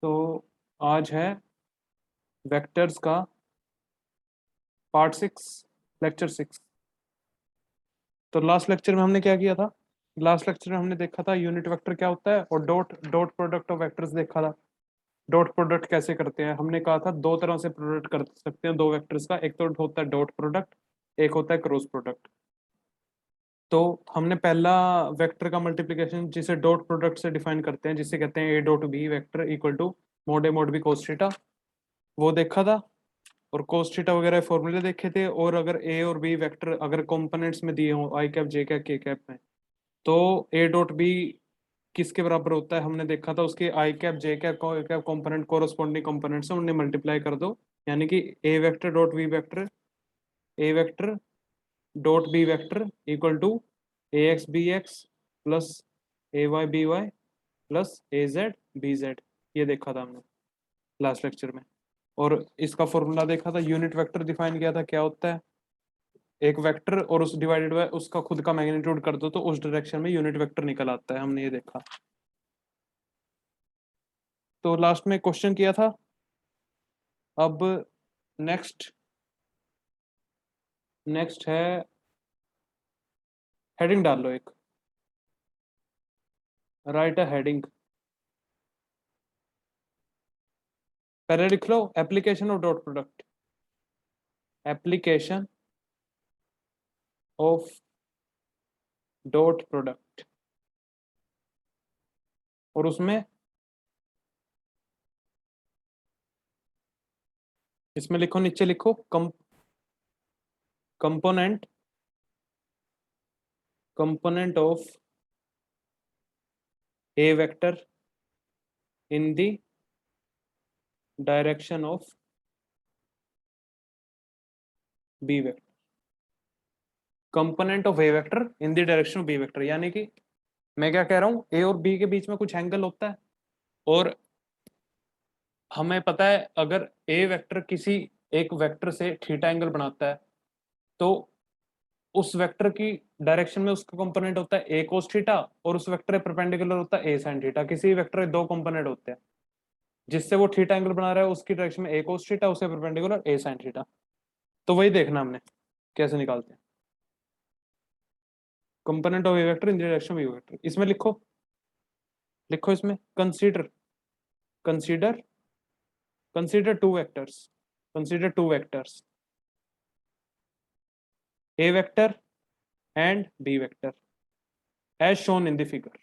तो आज है वेक्टर्स का पार्ट 6, लेक्चर 6। तो लास्ट लेक्चर में हमने क्या किया था? लास्ट लेक्चर में हमने देखा था यूनिट वेक्टर क्या होता है और dot dot product of vectors देखा था। डॉट प्रोडक्ट कैसे करते हैं? हमने कहा था दो तरह से प्रोडक्ट कर सकते हैं दो वेक्टर्स का, एक तो होता है डॉट प्रोडक्ट, एक होता है क्रॉस प्रोडक्ट। तो हमने पहला वेक्टर का मल्टीप्लिकेशन जिसे डॉट प्रोडक्ट से डिफाइन करते हैं, जिसे कहते हैं A dot B vector equal to mod B cos theta, वो देखा था। और कोस थीटा वगैरह फॉर्मूले देखे थे। और अगर ए और बी वेक्टर अगर कंपोनेंट्स में दिए हों आई कैप जे कैप के कैप में, तो ए डॉट बी किसके बराबर होता है हमने देखा था, उसके I cap J cap cap component corresponding component से उन्हें मल्टीप्लाई कर दो, यानी कि A vector dot B vector, A vector dot B vector equal to A X B X plus A Y B Y plus A Z B Z. ये देखा था हमने लास्ट लेक्चर में। और इसका फॉर्मूला देखा था, यूनिट वेक्टर डिफाइन किया था क्या होता है, एक वेक्टर और उस डिवाइडेड बाय उसका खुद का मैग्नीट्यूड कर दो तो उस डायरेक्शन में यूनिट वेक्टर निकल आता है, हमने ये देखा। तो लास्ट में क्वेश्चन किया था। अब नेक्स्ट नेक्स्ट है, हेडिंग डाल लो एक, राइट अ हेडिंग। पहले लिख लो application of dot product, application of dot product. और उसमें इसमें लिखो, नीचे लिखो component component of A vector in the direction of B vector, component of A vector in the direction of B vector. यानी कि मैं क्या कह रहा हूं, ए और बी के बीच में कुछ एंगल होता है और हमें पता है अगर ए वेक्टर किसी एक वेक्टर से थीटा एंगल बनाता है तो उस वेक्टर की डायरेक्शन में उसका कंपोनेंट होता है ए कोस थीटा और उस वेक्टर परपेंडिकुलर होता है ए साइन थीटा। किसी वेक्टर के दो कंपोनेंट होते हैं, जिससे वो थीटा एंगल बना रहा है उसकी डायरेक्शन में ए कोस थीटा, उसे परपेंडिकुलर ए साइन थीटा। तो वही देखना हमने कैसे निकालते हैं component of A vector in direction of U vector. इसमें लिखो, लिखो इसमें consider consider consider two vectors, consider two vectors A vector and B vector as shown in the figure,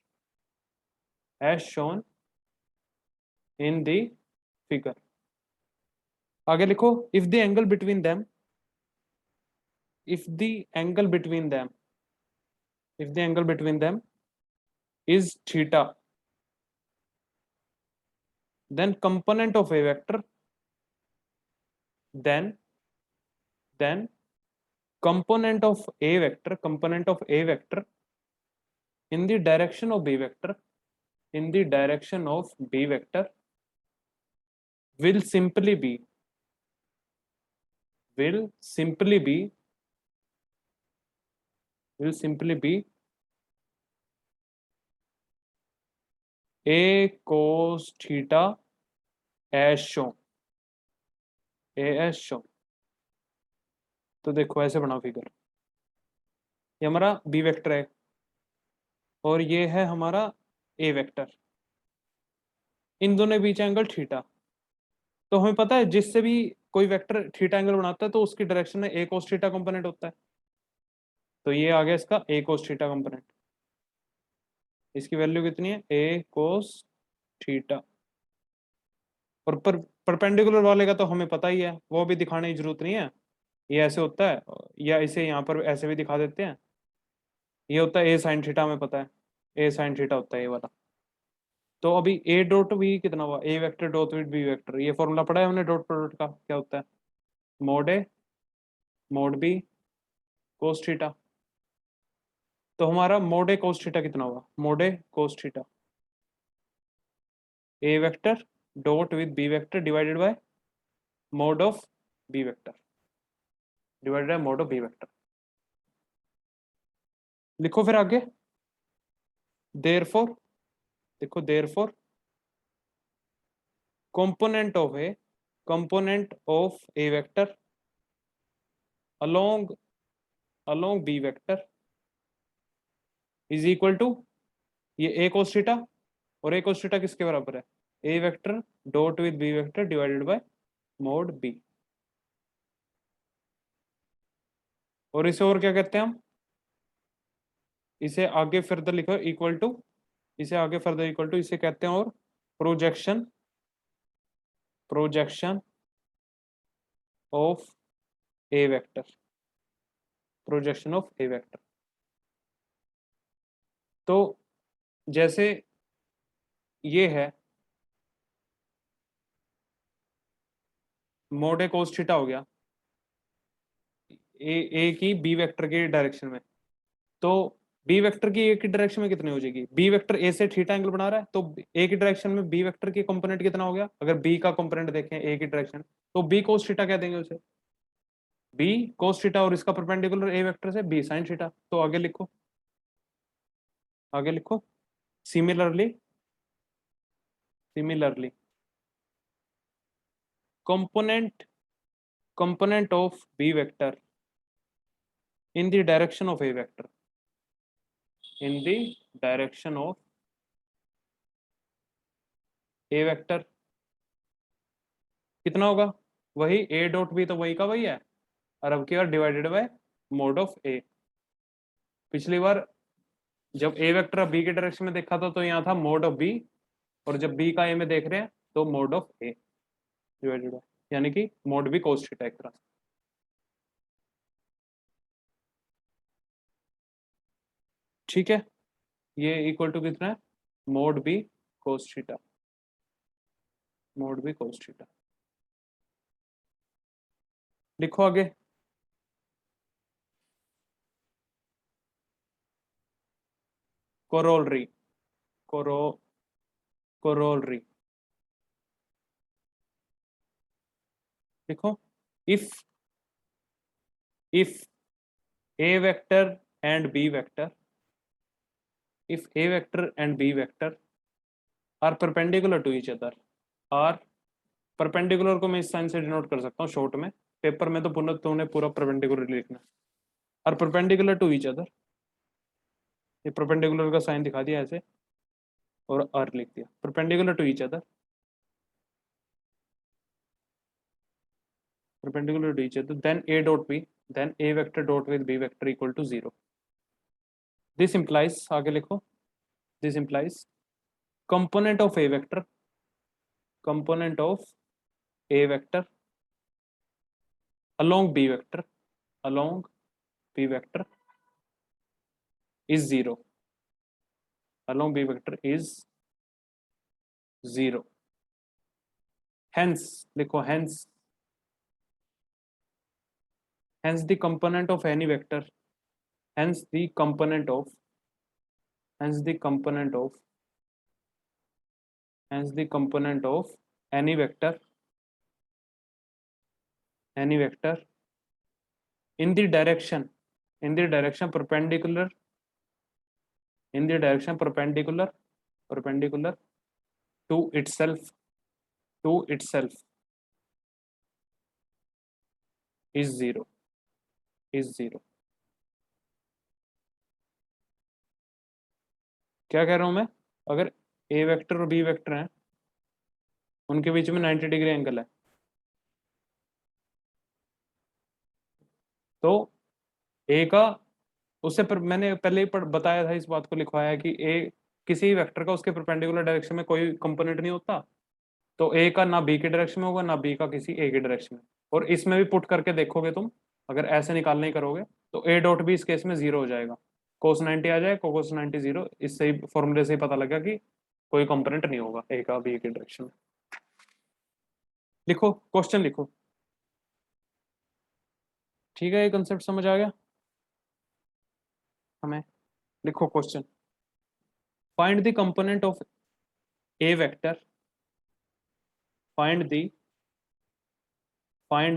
as shown in the figure। आगे लिखो, if the angle between them, if the angle between them, if the angle between them is theta, then component of a vector, then component of a vector, component of a vector in the direction of b vector, in the direction of b vector will simply be, will simply be, will simply be a cos theta as shown, a as shown। तो देखो ऐसे बनाओ figure, ये हमारा B vector है और ये है हमारा ए वेक्टर, इन दोनों के बीच एंगल थीटा। तो हमें पता है जिससे भी कोई वेक्टर थीटा एंगल बनाता है तो उसकी डायरेक्शन में ए कोस थीटा कंपोनेंट होता है। तो ये आ गया इसका ए कोस थीटा कंपोनेंट। इसकी वैल्यू कितनी है? ए कोस थीटा। और परपेंडिकुलर वाले का तो हमें पता ही है, वो भी दिखाने की जरूरत नहीं है। ये ऐसे होता है, या इसे यहाँ पर ऐसे भी दिखा देते हैं। ये होता है ए साइन थीटा, हमें पता है ए साइन थीटा होता है ये वाला। तो अभी ए डॉट बी कितना हुआ, A vector dot with B vector, ये फॉर्मूला पढ़ा है हमने डॉट प्रोडक्ट का, क्या होता है? Mod A mod B cos theta. तो हमारा मोड ए कोस थीटा कितना हुआ? Mod A cos theta A vector dot with B vector divided by mod of B vector, divided by mod of B vector. लिखो फिर आगे, therefore, देखो therefore component of a vector along b vector is equal to, ये a cos theta और a cos theta किसके बराबर है, a vector dot with b vector divided by mode b। और इसे और क्या कहते हैं हम, इसे आगे फर्दर लिखो इक्वल टू, इसे आगे फर्दर इक्वल टू इसे कहते हैं और projection of A vector, projection of A vector. तो जैसे ये है मोड ए कोस थीटा हो गया ए की बी वेक्टर के डायरेक्शन में, तो बी वेक्टर की ए की डायरेक्शन में कितनी हो जाएगी, बी वेक्टर ए से थीटा एंगल बना रहा है तो ए की डायरेक्शन में बी वेक्टर की कंपोनेंट कितना हो गया, अगर बी का कंपोनेंट देखें ए की डायरेक्शन तो बी कोस थीटा कह देंगे उसे, बी कोस थीटा, और इसका परपेंडिकुलर ए वेक्टर से बी साइन थीटा। तो आगे लिखो, आगे लिखो, similarly component of b vector in the direction of a vector, in the direction of a vector कितना होगा, वही a डॉट b तो वही का वही है, और अब की बार divided by mod of a। पिछली बार जब a वेक्टर b के डायरेक्शन में देखा था तो यहाँ था मोड ऑफ b, और जब b का a में देख रहे हैं तो mode of a divided by, यानी कि मोड b कोस थीटा एक तरह से। ठीक है, ये इक्वल टू कितना है, mode b cos theta, mode b cos theta. लिखो आगे, कोरोलरी, कोरोलरी लिखो, if a vector and b vector, if a vector and b vector are perpendicular to each other, are perpendicular को मैं इस sign से denote कर सकता हूँ शॉर्ट में, पेपर में तो तुमने पूरा परपेंडिकुलर लिखना है, और परपेंडिकुलर टू ईच अदर, ये परपेंडिकुलर का साइन दिखा दिया ऐसे और आर लिख दिया, perpendicular to each other, perpendicular to each other, then a dot b, then a vector dot with b vector equal to 0. This implies, आगे लिखो, this implies component of a vector along b vector is 0, along b vector is 0. Hence लिखो, hence the component of any vector, hence the component of any vector in the direction perpendicular to itself is 0, क्या कह रहा हूं मैं, अगर a vector और b vector हैं उनके बीच में 90 डिग्री एंगल है, तो a का उससे पर मैंने पहले ही बताया था, इस बात को लिखवाया कि a किसी वेक्टर का उसके परपेंडिकुलर डायरेक्शन में कोई कंपोनेंट नहीं होता, तो a का ना b के डायरेक्शन में होगा ना b का किसी a के डायरेक्शन में, और इसमें भी पुट करके देखोगे तुम, अगर ऐसे निकालने ही करोगे तो a डॉट b इस केस में 0 हो जाएगा, कोस 90 आ जाएगा, कोस 90 0, इससे ही फॉर्मूले से ही पता लगा कि कोई कंपोनेंट नहीं होगा a का b के डायरेक्शन में। लिखो, क्वेश्चन लिखो, ठीक है, ये कंसेप्ट समझ आ गया हमें। लिखो question, find the component of A vector, find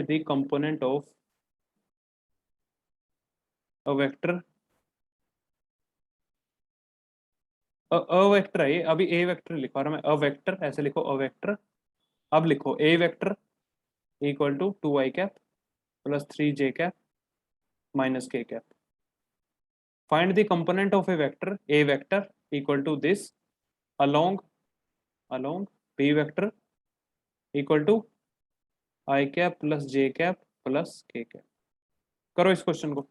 the component of a vector, a vector है ये, अभी ए वेक्टर लिखवा रहा मैं, अ वेक्टर ऐसे लिखो, अ वेक्टर अब लिखो A vector equal to 2i cap plus 3j cap minus k cap. Find the component of a vector equal to this along b vector equal to i cap plus j cap plus k cap. करो इस question को.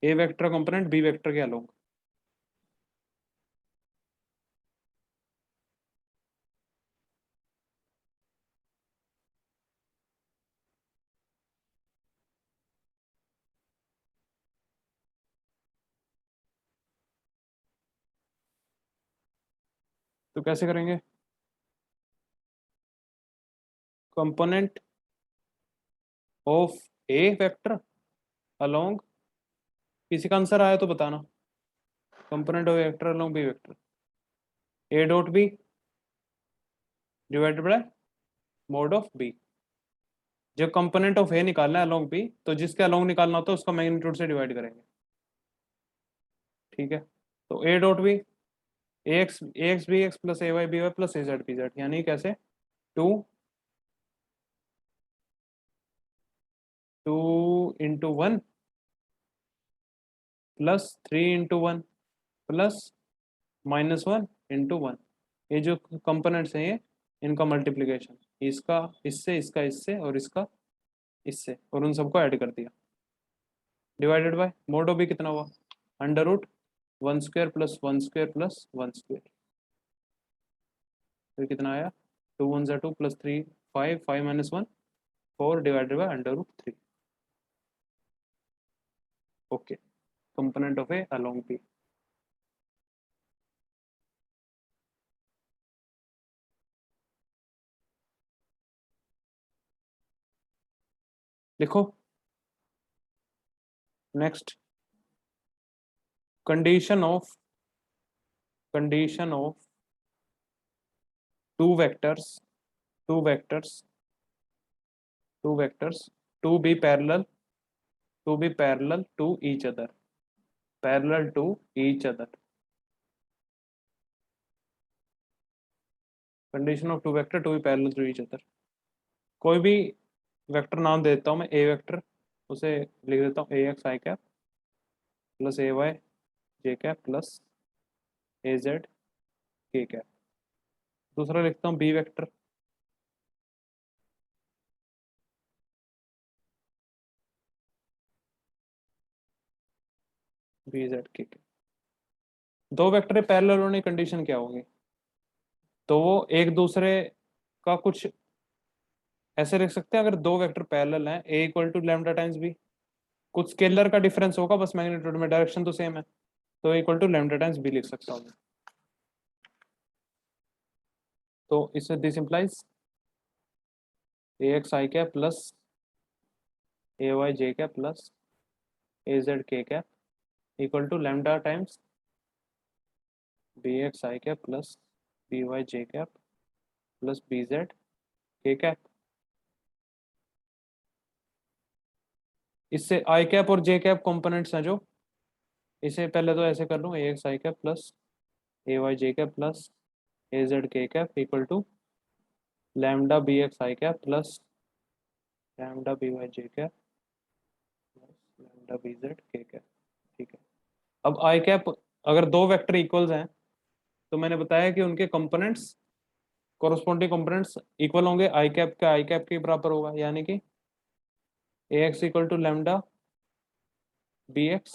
A vector component B vector के along. तो कैसे करेंगे? Component of A vector along, किसी का answer आया तो बताना. Component of vector along B vector, A dot B divided by mod of B. जब कंपोनेंट ऑफ ए निकालना है अलोंग बी, तो जिसके अलोंग निकालना होता है उसका मैग्नीट्यूड से डिवाइड करेंगे. ठीक है. तो A dot B A X B X plus A Y B Y plus A Z B Z, यानी कैसे 2 × 1 प्लस 3 × 1 प्लस -1 × 1. ये जो कंपोनेंट्स हैं ये, इनका मल्टीप्लिकेशन, इसका इससे, इसका इससे और इसका इससे, और उन सबको ऐड कर दिया. Divided by mod of B कितना हुआ? √1² प्लस 1² प्लस 1². फिर कितना आया? 2 × 1 = 2 plus 3 5 5 - 1 4 divided by √3. Okay. Component of A along B. लिखो next. Condition of two vectors to be parallel to each other. Condition of two vector to be parallel to each other. कोई भी vector नाम दे देता हूँ मैं, ए vector, उसे लिख देता हूँ ए X I cap plus A Y J cap plus A Z के कैप. दूसरा लिखता हूँ बी वेक्टर, बी जेड के कैप. दो वेक्टर पैरेलल होने की कंडीशन क्या होगी? तो वो एक दूसरे का कुछ ऐसे लिख सकते हैं, अगर दो वेक्टर पैरेलल हैं, A equal to lambda times B, कुछ स्केलर का डिफरेंस होगा बस मैग्नीट्यूड में, डायरेक्शन तो सेम है, तो equal to lambda times B लिख सकता हूँ. तो इससे this implies A X I cap plus A Y J cap plus A Z के cap equal to lambda times B x I cap plus B Y J cap plus B Z के cap. इससे I cap और जे cap components हैं जो, इसे पहले तो ऐसे कर लूँ, A X I cap plus A Y J cap plus A Z के cap equal to lambda B x I cap plus lambda B Y J cap plus lambda B Z के कैप. ठीक है. अब आई cap, अगर दो vector equals हैं तो मैंने बताया कि उनके कंपोनेंट्स, कोरोस्पोंडिंग कंपोनेंट्स इक्वल होंगे, आई कैप का आई कैप के बराबर होगा, यानी कि A X equal to lambda B X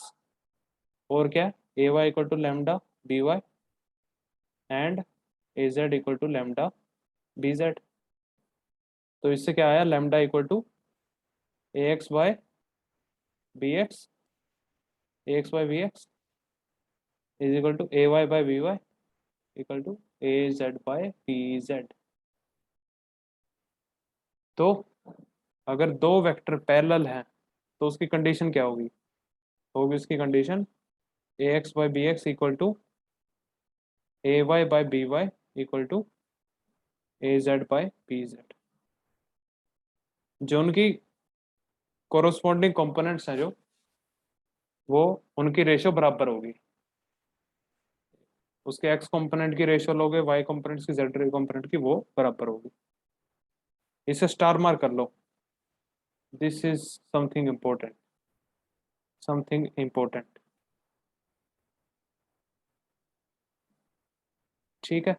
और क्या, A Y equal to lambda B Y and A Z equal to lambda B Z. तो इससे क्या आया? Lambda equal to A X by B X, A X by B X is equal to A Y by B Y equal to A Z by B Z. तो अगर दो vector parallel हैं तो उसकी कंडीशन क्या होगी? होगी उसकी condition A X by B X equal to A Y by B Y equal to A Z by B Z. जो उनकी कोरोस्पोंडिंग कंपोनेंट्स हैं जो, वो उनकी रेशियो बराबर होगी. उसके एक्स कंपोनेंट की रेशियो लोगे वाई कंपोनेंट्स की जेड कंपोनेंट की, वो बराबर होगी। इसे स्टार मार्क कर लो, this is something important, something important. ठीक है,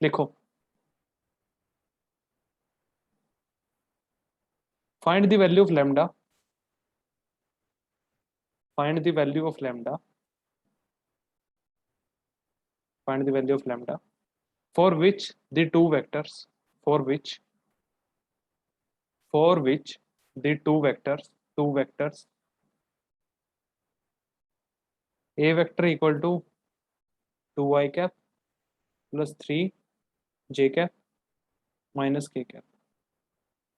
लिखो, find the value of lambda, find the value of lambda, find the value of lambda for which the two vectors, for which, for which the two vectors a vector equal to 2 I cap plus 3 j cap minus k cap,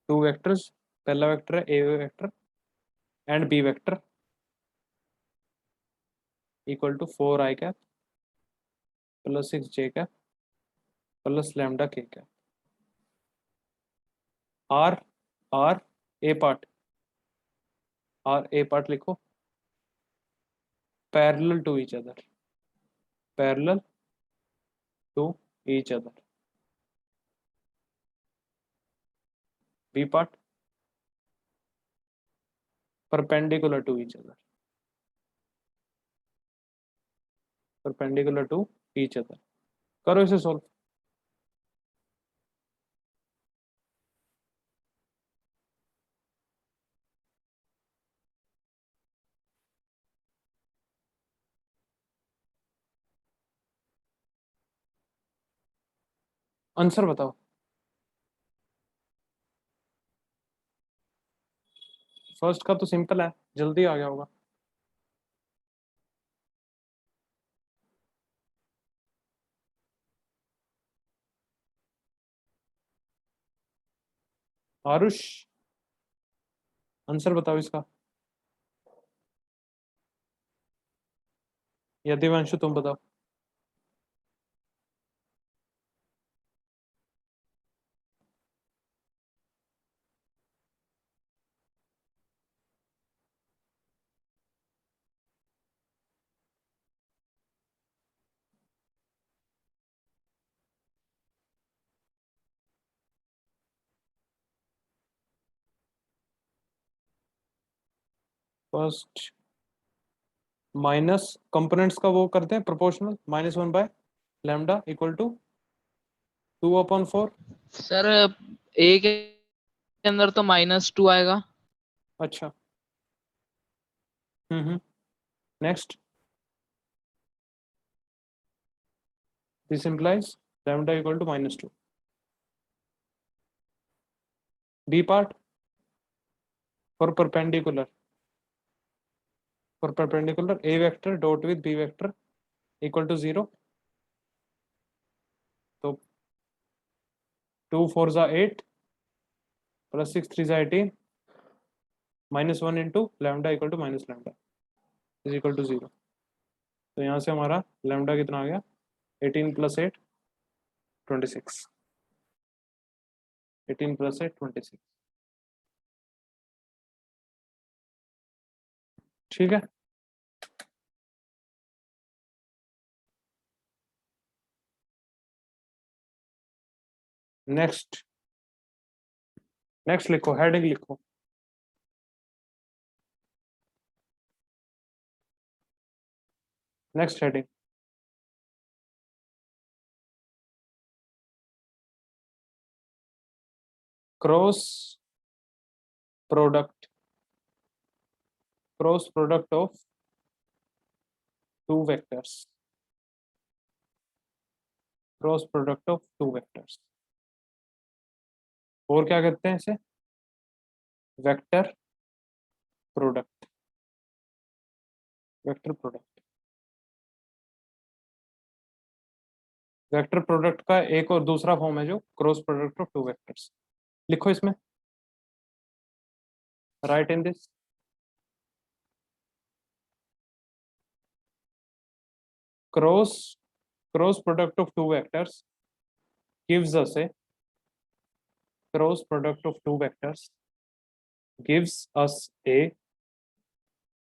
two vectors, पहला vector है a vector and b vector equal to 4 I cap plus 6 j cap plus lambda k cap, r r a part, r a part लिखो, parallel to each other, parallel to each other, b part perpendicular to each other, perpendicular to each other। करो इसे solve. Answer बताओ। First का तो simple है, जल्दी आ गया होगा। आरुष, आंसर बताओ इसका। या दिवांशु तुम बताओ। फर्स्ट माइनस कंपोनेंट्स का वो करते हैं proportional, -1 by lambda equal to 2/4। Sir A के अंदर तो -2 आएगा। अच्छा, next, this implies lambda equal to -2। B part for perpendicular, for perpendicular A vector dot with B vector equal to 0। तो 2 4 जा 8 प्लस 6 3 जा 18 -1 into lambda equal to minus lambda is equal to 0। तो यहाँ से हमारा लैम्डा कितना आ गया, 18 + 8 26, 18 + 8 26। ठीक है, नेक्स्ट, नेक्स्ट लिखो, हेडिंग लिखो, next heading, cross product, cross product of two vectors, cross product of two vectors, और क्या कहते हैं इसे, vector product, vector product. Vector product का एक और दूसरा फॉर्म है जो cross product of two vectors. लिखो इसमें, right in this, cross, cross product of two vectors gives us a, cross product of two vectors gives us a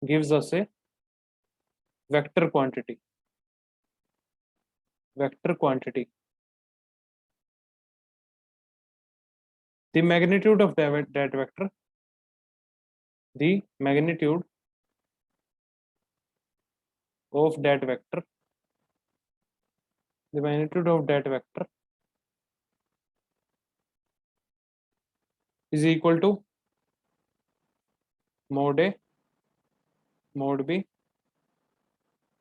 gives us a vector quantity. Vector quantity. The magnitude of that vector. The magnitude of that vector. The magnitude of that vector is equal to mod A mod B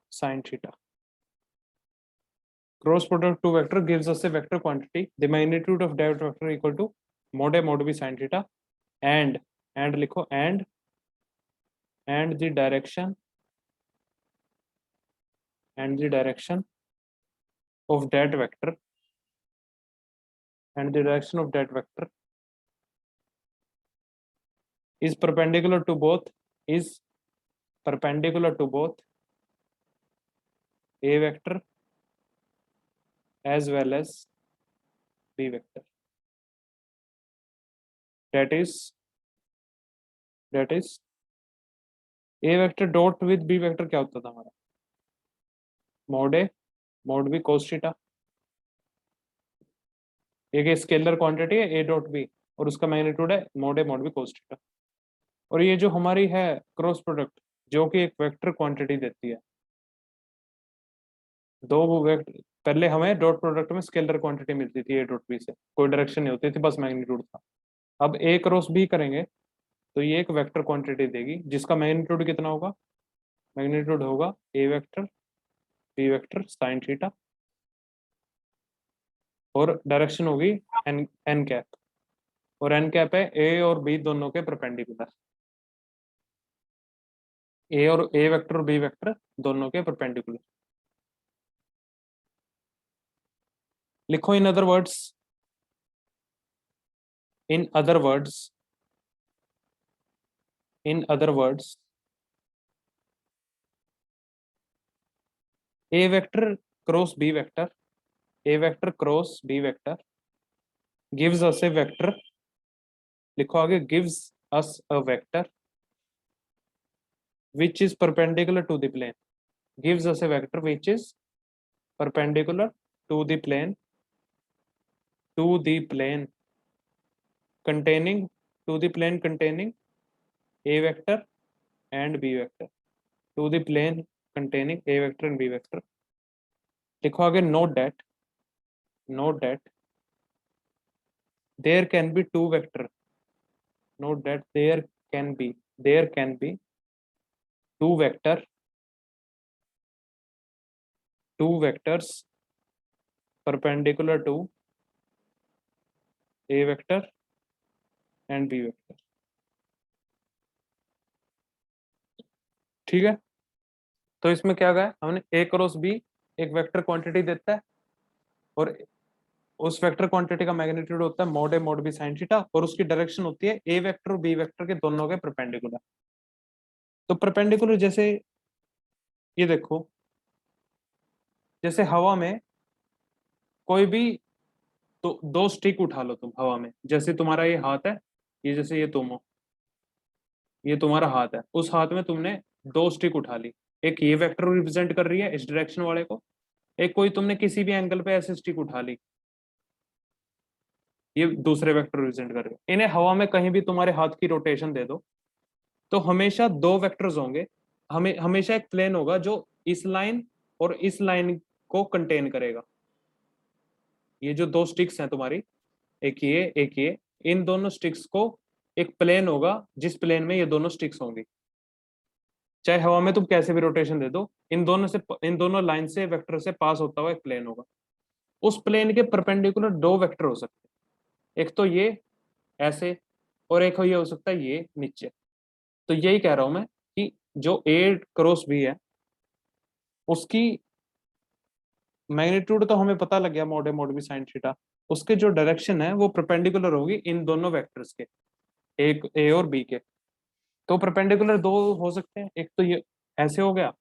sin theta. Cross product two vector gives us a vector quantity. The magnitude of that vector equal to mod A mod B sin theta and लिखो and the direction of that vector is perpendicular to both A vector as well as B vector. That is A vector dot with B vector क्या होता था हमारा, mod A mod B cos theta. एक scalar quantity है A dot B और उसका magnitude है mod A mod B cos theta. और ये जो हमारी है क्रॉस प्रोडक्ट जो कि एक वेक्टर क्वांटिटी देती है. दो वेक्टर पहले हमें डॉट प्रोडक्ट में स्केलर क्वांटिटी मिलती थी A डॉट B से, कोई डायरेक्शन नहीं होती थी, बस मैग्नीट्यूड था. अब A क्रॉस B करेंगे तो ये एक वेक्टर क्वांटिटी देगी जिसका मैग्नीट्यूड कितना होगा, मैग्नीट्यूड होगा A vector B vector sine theta और डायरेक्शन होगी एन कैप. और एन कैप है A और B दोनों के परपेंडिकुलर. A वेक्टर और B वेक्टर दोनों के परपेंडिकुलर. लिखो in other words A vector cross B vector gives us a vector. लिखो आगे gives us a vector which is perpendicular to the plane. Gives us a vector which is perpendicular to the plane containing A vector and B vector. To the plane containing A vector and B vector. लिखो आगे note that there can be two vector. Note that there can be two vectors perpendicular to A vector and B vector. ठीक है, तो इसमें क्या गया, हमने A cross B एक वेक्टर क्वांटिटी देता है और उस वेक्टर क्वांटिटी का मैग्नीट्यूड होता है mod A mod B sin theta और उसकी डायरेक्शन होती है A वेक्टर और B वेक्टर के दोनों के परपेंडिकुलर. तो परपेंडिकुलर जैसे ये देखो, जैसे हवा में कोई भी तो दो स्टिक उठा लो तुम हवा में, जैसे तुम्हारा ये हाथ है, ये जैसे ये ये तुम्हारा हाथ है, उस हाथ में तुमने दो स्टिक उठा ली, एक ये वेक्टर रिप्रेजेंट कर रही है इस डायरेक्शन वाले को, एक कोई तुमने किसी भी एंगल पे ऐसे स्टिक उठा ली, ये दूसरे वेक्टर रिप्रेजेंट कर रहे हैं. इन्हें हवा में कहीं भी तुम्हारे हाथ की रोटेशन दे दो तो हमेशा दो वेक्टर्स होंगे, हमेशा एक प्लेन होगा जो इस लाइन और इस लाइन को कंटेन करेगा. ये जो दो स्टिक्स हैं तुम्हारी, एक ये, इन दोनों स्टिक्स को एक प्लेन होगा जिस प्लेन में ये दोनों स्टिक्स होंगी. चाहे हवा में तुम कैसे भी रोटेशन दे दो, इन दोनों लाइन से वेक्टर से पास होता हुआ एक प्लेन होगा. उस प्लेन के परपेंडिकुलर दो वेक्टर हो सकते हैं, एक तो ये ऐसे और एक ये हो सकता है ये नीचे. तो यही कह रहा हूं मैं कि जो A क्रॉस B है उसकी मैग्नीट्यूड तो हमें पता लग गया mod A mod B sin theta, उसके जो डायरेक्शन है वो परपेंडिकुलर होगी इन दोनों वेक्टर्स के, एक A और B के. तो परपेंडिकुलर दो हो सकते हैं, एक तो ये ऐसे हो गया,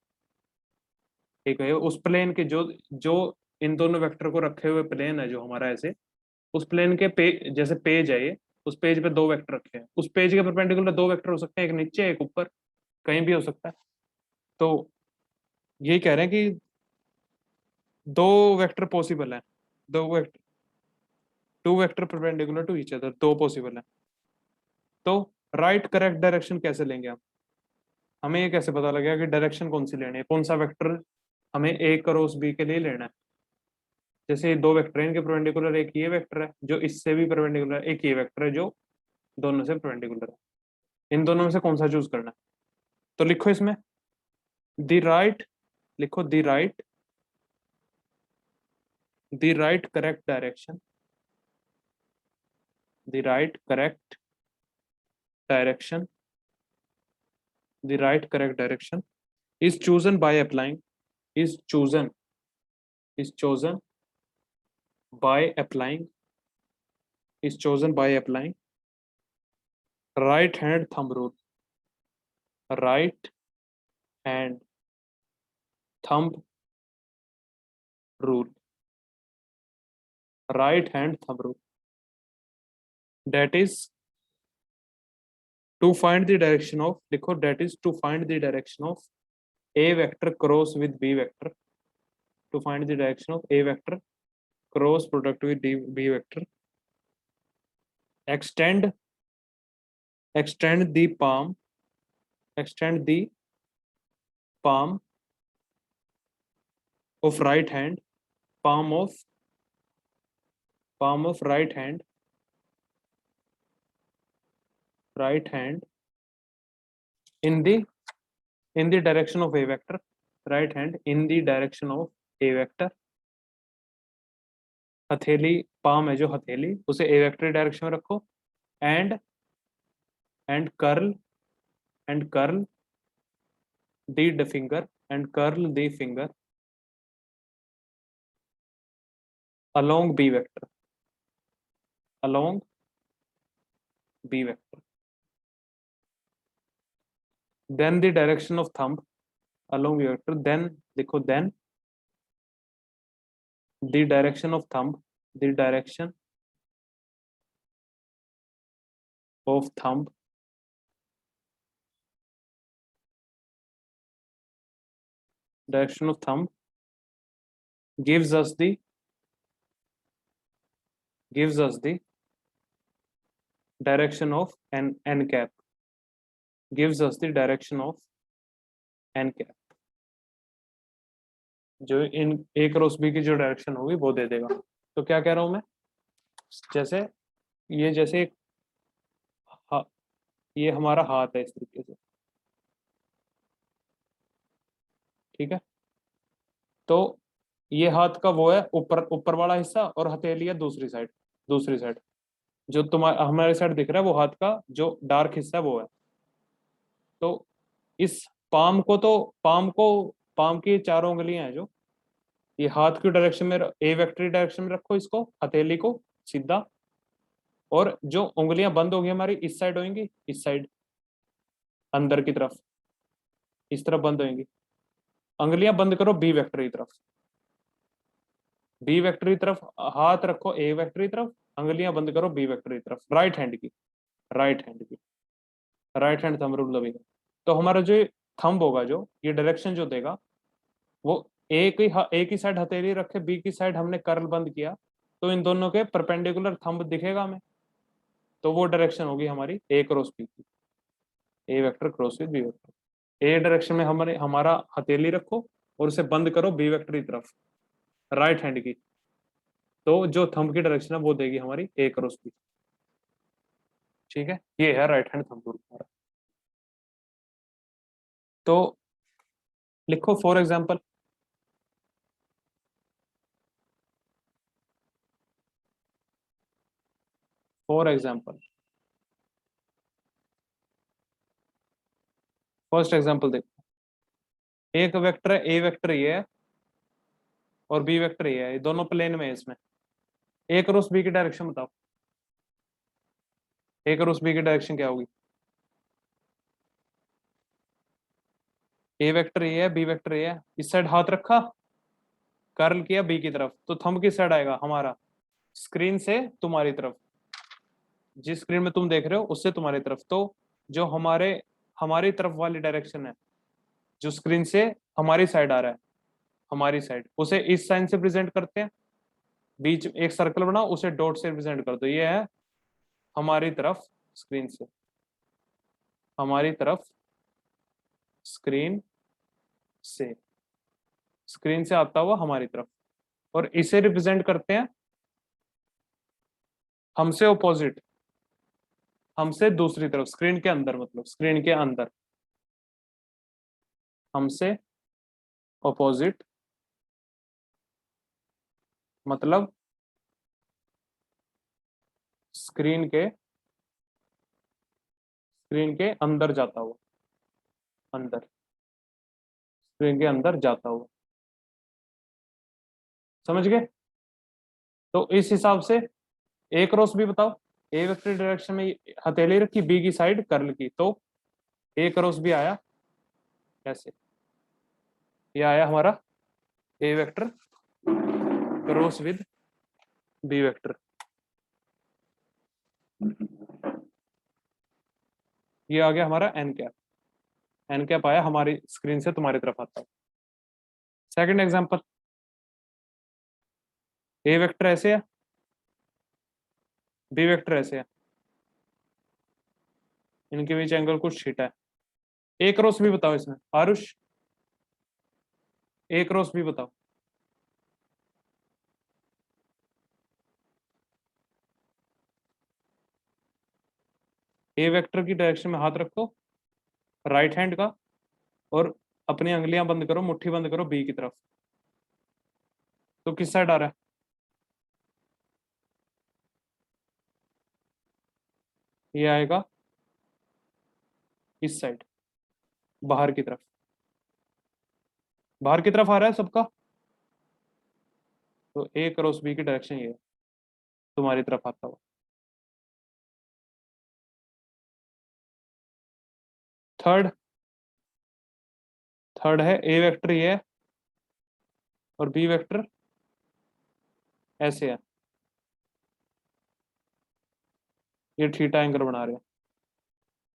एक है उस प्लेन के जो इन दोनों वेक्टर को रखे हुए प्लेन है जो हमारा ऐसे, उस प्लेन के जैसे पेज है ये, उस पेज पे दो वेक्टर रखे हैं, उस पेज के परपेंडिकुलर दो वेक्टर हो सकते हैं, एक नीचे एक ऊपर. कहीं भी हो सकता है। तो यही कह रहे हैं कि दो वेक्टर पॉसिबल है, दो vector, two vector perpendicular to each other, दो पॉसिबल है। तो राइट करेक्ट डायरेक्शन कैसे लेंगे हम? हमें ये कैसे पता लगेगा कि डायरेक्शन कौन सी लेनी है, कौन सा वेक्टर हमें ए क्रॉस बी के लिए लेना है? जैसे ये दो वेक्टर है, इनके परपेंडिकुलर एक ये वेक्टर है जो इससे भी परपेंडिकुलर है, एक ये वेक्टर है जो दोनों से परपेंडिकुलर है। इन दोनों में से कौन सा चूज करना है? तो लिखो इसमें द राइट, लिखो the right correct direction, the right correct direction, the right correct direction is chosen by applying, is chosen, is chosen by applying, is chosen by applying right hand thumb rule, right hand thumb rule, right hand thumb rule, that is to find the direction of, लिखो that is to find the direction of a vector cross with b vector, to find the direction of a vector cross product with b vector, extend, extend the palm, extend the palm of right hand, palm of, palm of right hand, right hand in the, in the direction of a vector, right hand in the direction of a vector, हथेली, palm है जो हथेली उसे ए vector direction में रखो, and, and curl, and curl the finger, and curl the finger along b vector, along b vector, then the direction of thumb along b vector, then देखो then the direction of thumb, the direction of thumb direction of thumb gives us the, gives us the direction of n cap, gives us the direction of n cap, जो इन ए cross B की जो direction होगी वो दे देगा। तो क्या कह रहा हूं मैं, जैसे ये जैसे ये हमारा हाथ है इस तरीके से, ठीक है? तो ये हाथ का वो है ऊपर, ऊपर वाला हिस्सा, और हथेली है दूसरी साइड, दूसरी साइड। जो तुम्हारा हमारे साइड दिख रहा है वो हाथ का जो डार्क हिस्सा है वो है। तो इस पाम को, तो पाम को, पाम की चारों उंगलियां हैं जो, ये हाथ की डायरेक्शन में, ए वेक्टरी डायरेक्शन में रखो इसको, हथेली को सीधा, और जो उंगलियां बंद होगी हमारी इस साइड होंगी, इस साइड अंदर की तरफ, इस तरफ बंद होंगी। उंगलियां बंद करो बी वेक्टर की तरफ, बी वेक्टर की तरफ हाथ रखो ए वेक्टर की तरफ, उंगलियां बंद करो बी वेक्टर की तरफ, राइट हैंड की, राइट हैंड की, राइट हैंड थंब रूल लगेगा। तो हमारा जो थंब होगा, जो ये डायरेक्शन जो देगा वो एक ही साइड हथेली रखे, बी की साइड हमने कर्ल बंद किया, तो इन दोनों के परपेंडिकुलर थंब दिखेगा हमें। तो वो डायरेक्शन होगी हमारी ए क्रॉस बी की, A vector cross with B vector. A direction में हमारे हमारा हथेली रखो और उसे बंद करो बी वेक्टर की तरफ, राइट हैंड की। तो जो थंब की डायरेक्शन है वो देगी हमारी ए क्रॉस बी। ठीक है, ये है राइट हैंड थंब रूल हमारा। तो लिखो for example, for example, first example देखो, एक वेक्टर है, ए वेक्टर ये है और बी वेक्टर ये है, ये दोनों प्लेन में है। इसमें ए क्रॉस बी की डायरेक्शन बताओ, ए क्रॉस बी की डायरेक्शन क्या होगी? ए वेक्टर ये है, बी वेक्टर ये है, इस साइड हाथ रखा, कर्ल किया बी की तरफ, तो थंब किस साइड आएगा हमारा? स्क्रीन से तुम्हारी तरफ, जिस स्क्रीन में तुम देख रहे हो उससे तुम्हारी तरफ। तो जो हमारे हमारी तरफ वाली डायरेक्शन है, जो स्क्रीन से हमारी साइड आ रहा है, हमारी साइड, उसे इस साइन से प्रेजेंट करते हैं। बीच एक सर्कल बनाओ, उसे डॉट से प्रेजेंट कर दो, ये है हमारी तरफ स्क्रीन से, हमारी तरफ स्क्रीन से, स्क्रीन से आता हुआ हमारी तरफ। और इसे रिप्रेजेंट करते हैं हमसे ऑपोजिट, हमसे दूसरी तरफ, स्क्रीन के अंदर, मतलब स्क्रीन के अंदर, हमसे ऑपोजिट मतलब स्क्रीन के अंदर जाता हुआ, अंदर, स्क्रीन के अंदर जाता हुआ। समझ गए? तो इस हिसाब से ए क्रॉस बी बताओ, ए वेक्टर डायरेक्शन में हथेली रखी, बी की साइड कर्ल की, तो ए क्रॉस बी आया ऐसे, ये आया हमारा A vector cross with B vector. ये आ गया हमारा एन कैप, एन कैप आया हमारी स्क्रीन से तुम्हारी तरफ आता है। सेकंड एग्जांपल, ए वेक्टर ऐसे है, बी वेक्टर ऐसे है, इनके बीच एंगल कुछ थीटा है। ए क्रॉस बी बताओ इसमें, आरुष ए क्रॉस बी बताओ। ए वेक्टर की डायरेक्शन में हाथ रखो राइट हैंड का, और अपनी अंगलियां बंद करो, मुट्ठी बंद करो बी की तरफ, तो किस साइड आ रहा है? ये आएगा इस साइड, बाहर की तरफ, बाहर की तरफ आ रहा है सबका, तो ए क्रॉस बी की डायरेक्शन ये है, तुम्हारी तरफ आता हुआ। थर्ड, थर्ड है ए वेक्टर ये है, और बी वेक्टर ऐसे है, ये थीटा एंगल बना रहे हैं,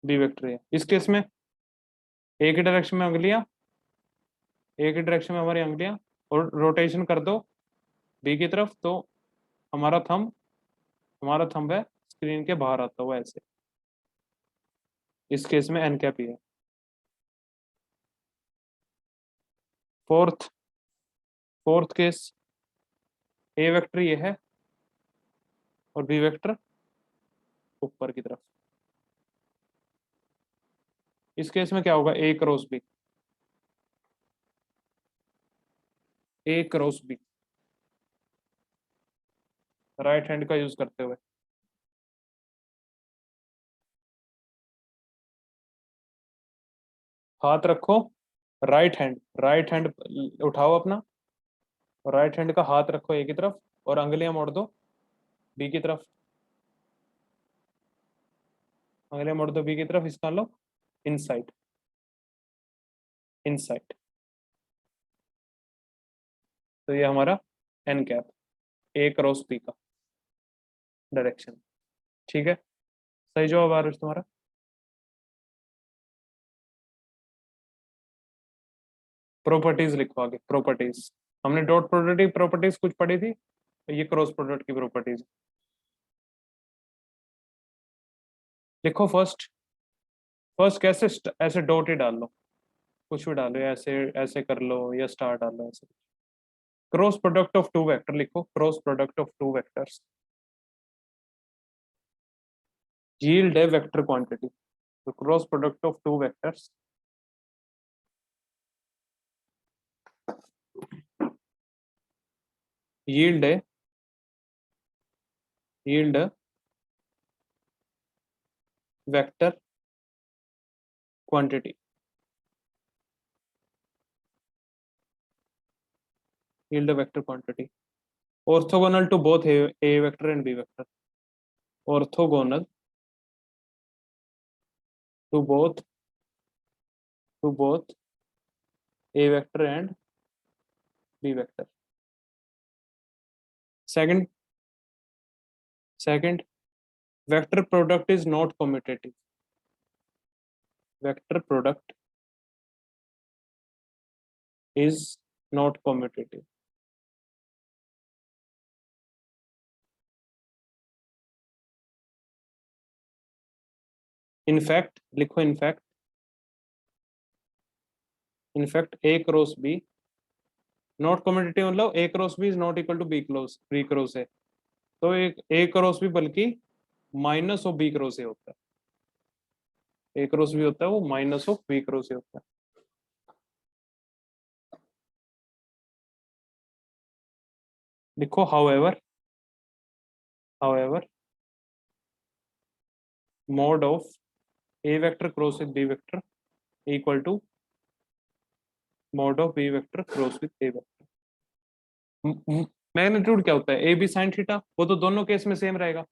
बी वेक्टर है। इस केस में ए की डायरेक्शन में अंगलियां, ए की डायरेक्शन में हमारी अंगलियां, और रोटेशन कर दो बी की तरफ, तो हमारा थंब, हमारा थंब है स्क्रीन के बाहर आता हुआ ऐसे। इस केस में एन कैप ही है। फोर्थ, फोर्थ केस, ए वेक्टर ये है और बी वेक्टर ऊपर की तरफ। इस केस में क्या होगा? A cross B, A cross B, right hand का यूज करते हुए। हाथ रखो, राइट हैंड, राइट हैंड उठाओ अपना, राइट हैंड का हाथ रखो ए की तरफ, और अंगलियां मोड़ दो बी की तरफ, अंगलियां मोड़ दो बी की तरफ, इसका लो इनसाइड, इनसाइड। तो ये हमारा N cap, A cross B का डायरेक्शन। ठीक है, सही जवाब आ रहा है तुम्हारा। प्रॉपर्टीज लिखो आगे, प्रॉपर्टीज, हमने डॉट प्रोडक्ट प्रॉपर्टीज कुछ पढ़ी थी, ये क्रॉस प्रोडक्ट की प्रॉपर्टीज लिखो। फर्स्ट, फर्स्ट कैसे ऐसे डॉट ही डाल लो, कुछ भी डालो, या ऐसे ऐसे कर लो, या स्टार डाल लो ऐसे। Cross product of two vector लिखो, cross product of two vectors yield a vector quantity, तो cross product of two vectors yield a, yield a vector quantity, yield a vector quantity orthogonal to both a vector and b vector, orthogonal to both a vector and b vector. Second, second, vector product is not commutative, vector product is not commutative. In fact लिखो in fact A cross B not commutative मतलब A cross B is not equal to B cross A, तो एक A cross B बल्कि minus of B cross A होता है। A cross B होता है वो minus of B cross A होता है। लिखो however mod of A vector cross with B vector equal to mod of B vector cross with A vector। Magnitude क्या होता है? ए बी साइन थीटा, वो तो दोनों केस में सेम रहेगा,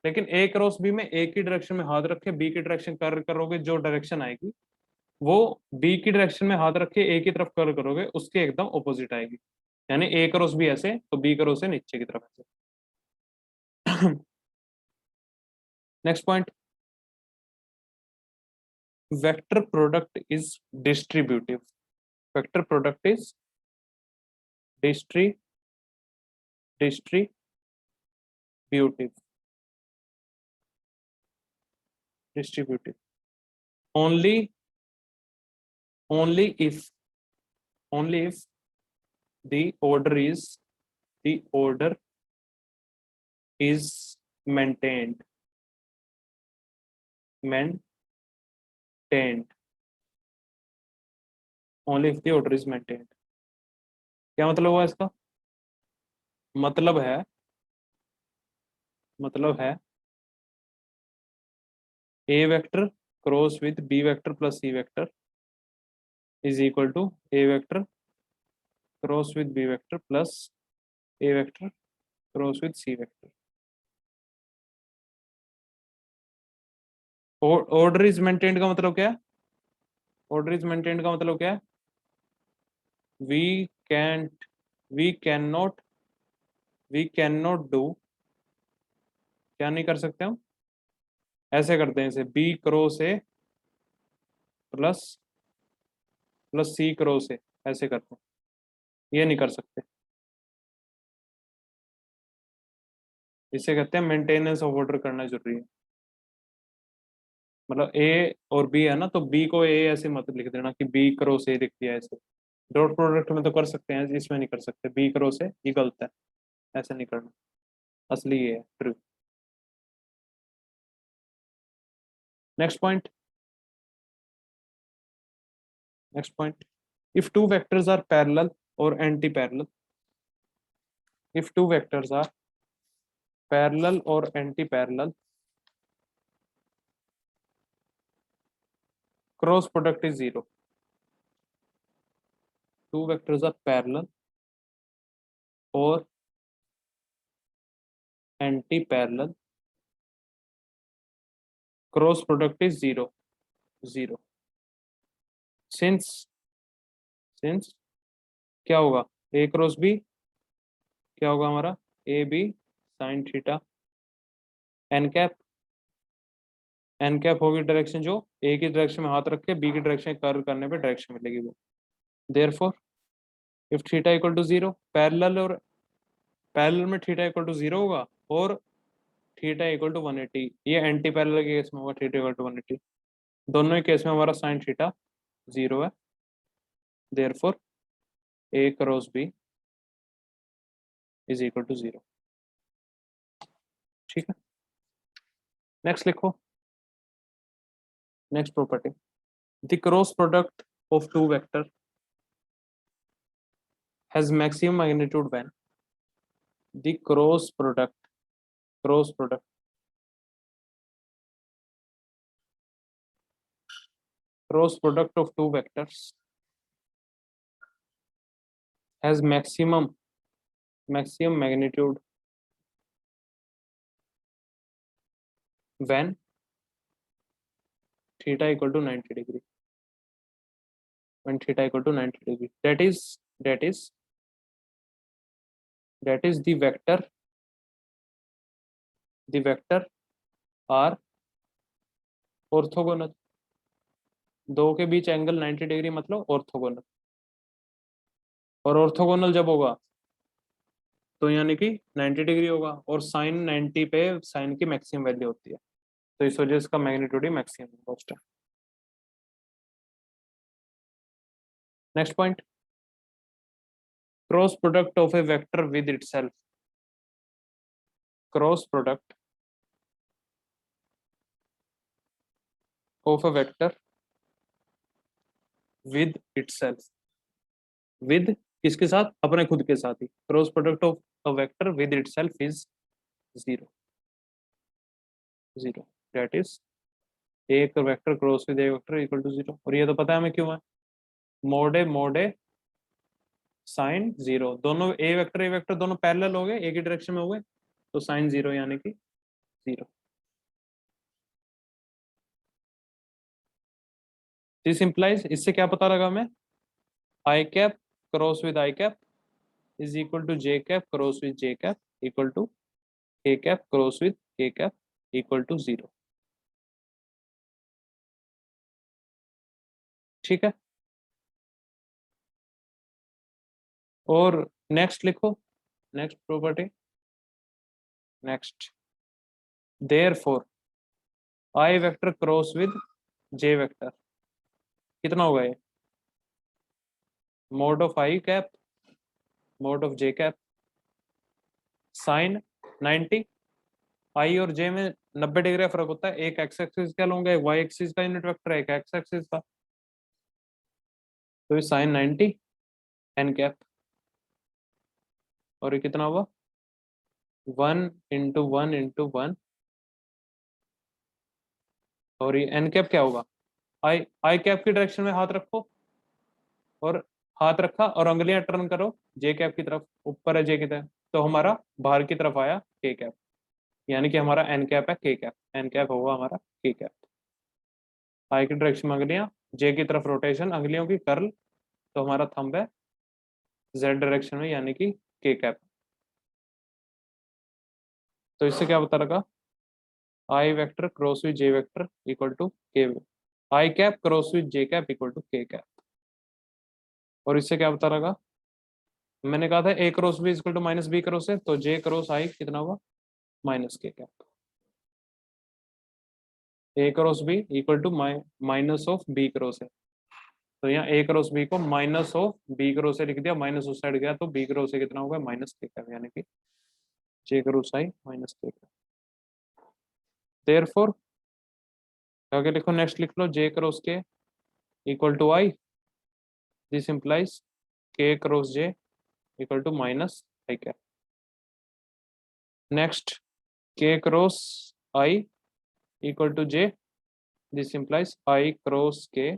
लेकिन ए क्रॉस बी में एक ही डायरेक्शन में हाथ रखे बी की डायरेक्शन कर्व करोगे, जो डायरेक्शन आएगी वो बी की डायरेक्शन में हाथ रखे ए की तरफ कर्व करोगे उसके एकदम ऑपोजिट आएगी। यानी ए क्रॉस बी ऐसे तो बी क्रॉस से नीचे की तरफ ऐसे। Next point, vector product is distributive. Vector product is distributive only if the order is maintained only if the order is maintained। क्या मतलब हुआ इसका? मतलब है A vector cross with B vector plus C vector is equal to A vector cross with B vector plus A vector cross with C vector. Order is maintained का मतलब क्या है? ऑर्डर इज मेंटेन्ड का मतलब क्या है? We can not do, क्या नहीं कर सकते हम? ऐसे करते हैं इसे B cross A plus C cross A, ऐसे करते हैं, ये नहीं कर सकते। इसे कहते हैं मेंटेनेंस ऑफ ऑर्डर करना जरूरी है। मतलब ए और बी है ना, तो बी को ए ऐसे मत लिख देना कि बी क्रॉस ए लिख दिया ऐसे। डॉट प्रोडक्ट में तो कर सकते हैं, इसमें नहीं कर सकते। बी क्रॉस ए ये गलत है, ऐसे नहीं करना, असली ये है true. Next point if two vectors are parallel और anti parallel, if two vectors are parallel और anti parallel, cross product is zero. Two vectors are parallel और anti parallel, cross product is zero. Since क्या होगा? A cross B क्या होगा हमारा? A B sine theta, N cap होगी direction जो A की डायरेक्शन में हाथ रख के बी की डायरेक्शन कर्व करने पे डायरेक्शन मिलेगी वो। Therefore if theta equal to zero, parallel में थीटा इक्वल टू जीरो होगा और थीटा इक्वल टू 180, ये एंटी पैरेलल के केस में होगा थीटा इक्वल टू 180। दोनों ही केस में हमारा साइन थीटा जीरो है। Therefore A cross B is equal to zero. ठीक है, नेक्स्ट लिखो। Next property, the cross product of two vector has maximum magnitude when the cross product of two vectors has maximum magnitude when theta equal to 90 degree, when theta equal to 90 degree, that is the vector are orthogonal। दो के बीच angle 90 degree मतलब orthogonal, और orthogonal जब होगा तो यानी कि 90 degree होगा, और साइन 90 पे साइन की मैक्सिमम वैल्यू होती है, तो इस वजह से इसका मैग्नीट्यूड ही मैक्सिमम होगा उस time. Next point, cross product of A vector with itself. Cross product of a vector with itself, with किसके साथ, अपने खुद के साथ ही, cross product of a vector with itself is zero, zero, that is एक वेक्टर क्रॉस विद एक vector equal to zero, और ये तो पता है हमें क्यों है, मोड ए साइन जीरो, दोनों ए वेक्टर दोनों पैरेलल हो गए, एक ही डायरेक्शन में हो गए, तो साइन जीरो यानी कि जीरो। दिस इंप्लाइज, इससे क्या पता लगा हमें, I cap cross with I cap is equal to J cap cross with J cap equal to K cap cross with K cap equal to zero. ठीक है, और नेक्स्ट लिखो, next property, next, therefore I vector cross with J vector, कितना होगा ये, mod of I cap mod of J cap sine 90, I और J में 90 degree का फर्क होता है, एक एक्स एक्सिस का लूंगा, एक वाई एक्सिस का यूनिट वेक्टर है, एक एक्स एक्सिस का, तो ये साइन 90 एन कैप, और ये कितना हुआ 1 × 1 × 1, और ये एन कैप क्या होगा, आई आई कैप की डायरेक्शन में हाथ रखो, और हाथ रखा और उंगलियां टर्न करो जे कैप की तरफ, ऊपर है जे की तरफ, तो हमारा बाहर की तरफ आया के कैप, यानी कि हमारा एन कैप है के कैप, एन कैप होगा हमारा के कैप। आई की डायरेक्शन में उंगलियां, जे की तरफ रोटेशन उंगलियों की कर्ल, तो हमारा थंब है जेड डायरेक्शन में यानी कि के कैप। तो इससे क्या पता लगा, I vector cross with J vector equal to K, I cap cross with J cap equal to K cap, और इससे क्या पता लगा, मैंने कहा था A cross B equal to minus B cross है, तो जे क्रॉस आई कितना होगा माइनस के cap, A cross B equal to minus of B cross है, तो यहाँ ए क्रॉस बी को माइनस ऑफ बी क्रॉस से लिख दिया, माइनस उस साइड गया तो बी क्रॉस से कितना होगा माइनस के कैप, यानी कि जे क्रॉस आई माइनस के कैप। देयरफॉर आगे लिखो, नेक्स्ट लिख लो, J cross K equal to I, this implies K cross J equal to minus I cap. Next, K cross I equal to J, this implies I cross K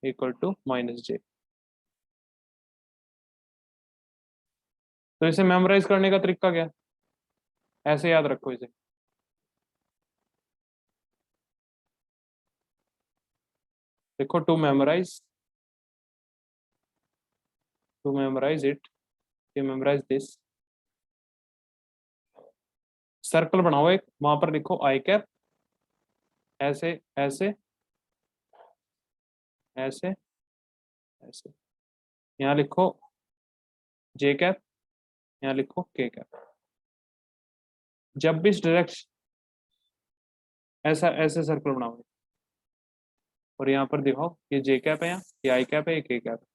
equal to minus J. तो इसे memorise करने का तरीका क्या, ऐसे याद रखो इसे, देखो to memorise it, you memorise this, circle बनाओ एक, वहां पर लिखो आई कैप, ऐसे ऐसे ऐसे ऐसे, यहाँ लिखो जे कैप, यहाँ लिखो के कैप, जब भी इस डायरेक्शन ऐसा ऐसे सर्कल बनाओगे, और यहाँ पर दिखाओ ये जे कैप है, यहाँ ये आई कैप है, ये के कैप है,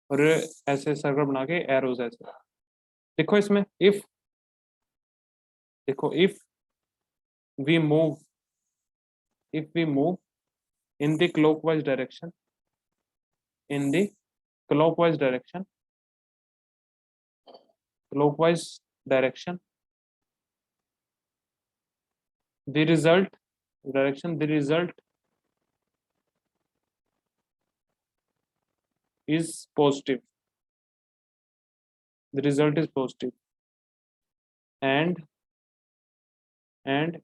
और ऐसे सर्कल बना के एरोज ऐसे, देखो इसमें इफ, देखो we move if we move in the clockwise direction, in the clockwise direction, clockwise direction, the result the result is positive, the result is positive, and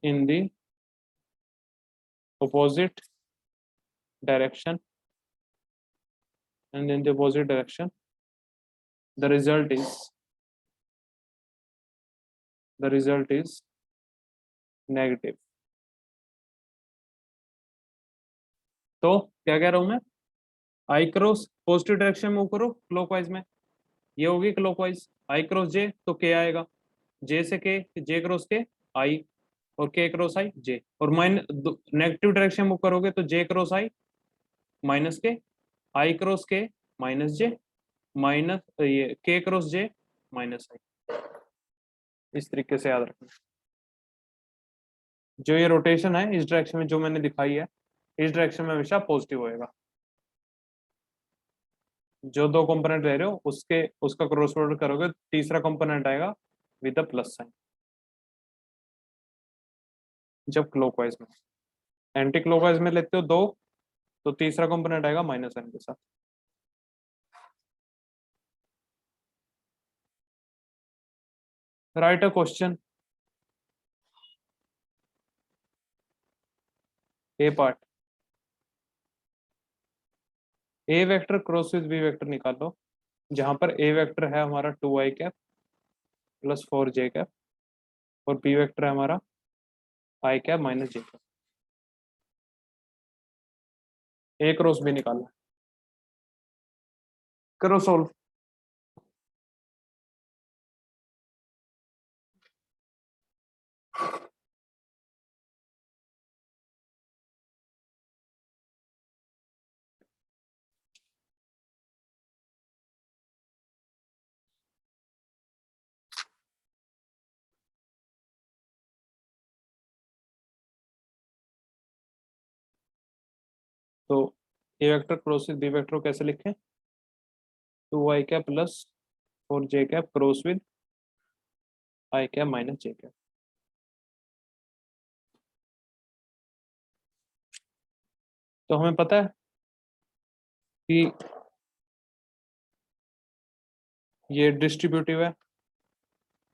in the opposite direction, and in the opposite direction the result is negative. तो क्या कह रहा हूं मैं, आई cross positive direction में move करो clockwise में, ये होगी क्लॉकवाइज, आई क्रॉस जे तो के आएगा, जे से के, जे क्रॉस के आई, और के क्रॉस आई जे, और नेगेटिव डायरेक्शन मूव करोगे तो जे क्रॉस आई माइनस के, आई क्रॉस के माइनस जे, माइनस ये के क्रॉस जे माइनस आई। इस तरीके से याद रखना, जो ये रोटेशन है इस डायरेक्शन में जो मैंने दिखाई है, इस डायरेक्शन में हमेशा पॉजिटिव होएगा। जो दो कंपोनेंट ले रहे हो उसके उसका क्रॉस प्रोडक्ट करोगे, तीसरा कंपोनेंट आएगा विद द प्लस साइन जब क्लॉकवाइज में। एंटी क्लॉकवाइज में लेते हो दो, तो तीसरा कंपोनेंट आएगा माइनस साइन के साथ। Write a question, A part, A vector cross with B vector निकाल लो, जहां पर ए वेक्टर है हमारा 2i cap plus 4j cap, और बी वेक्टर है हमारा I cap minus J cap. A cross B निकालना, करो सोल्व। तो A vector cross with B vector को कैसे लिखें, 2i cap plus 4j cap cross with I cap minus J cap. तो हमें पता है कि ये डिस्ट्रीब्यूटिव है,